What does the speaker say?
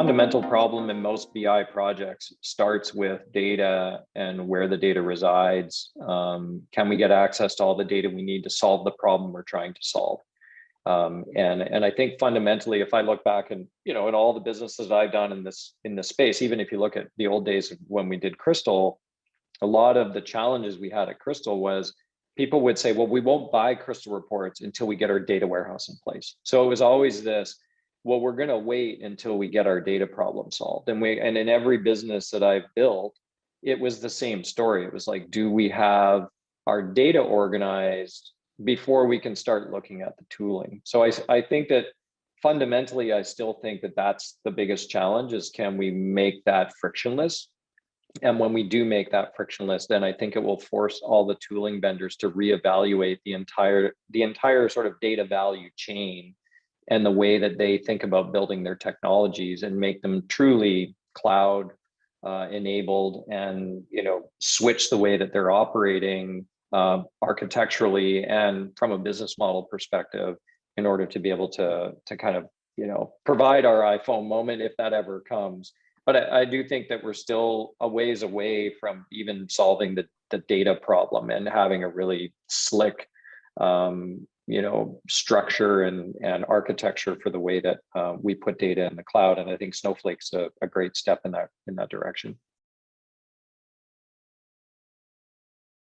fundamental problem in most BI projects starts with data and where the data resides. Can we get access to all the data we need to solve the problem we're trying to solve? And I think fundamentally, if I look back and in all the businesses I've done in this space, even if you look at the old days when we did Crystal, a lot of the challenges we had at Crystal was people would say, well, we won't buy Crystal reports until we get our data warehouse in place. So it was always this, well, we're going to wait until we get our data problem solved. And in every business that I've built, it was the same story. It was like, do we have our data organized before we can start looking at the tooling? So I think that fundamentally, I still think that that's the biggest challenge is, can we make that frictionless? And when we do make that frictionless, then I think it will force all the tooling vendors to reevaluate the entire sort of data value chain and the way that they think about building their technologies and make them truly cloud enabled, and switch the way that they're operating architecturally and from a business model perspective in order to be able to kind of provide our iPhone moment if that ever comes. But I do think that we're still a ways away from even solving the data problem and having a really slick structure and architecture for the way that we put data in the cloud. And I think Snowflake's a great step in that direction.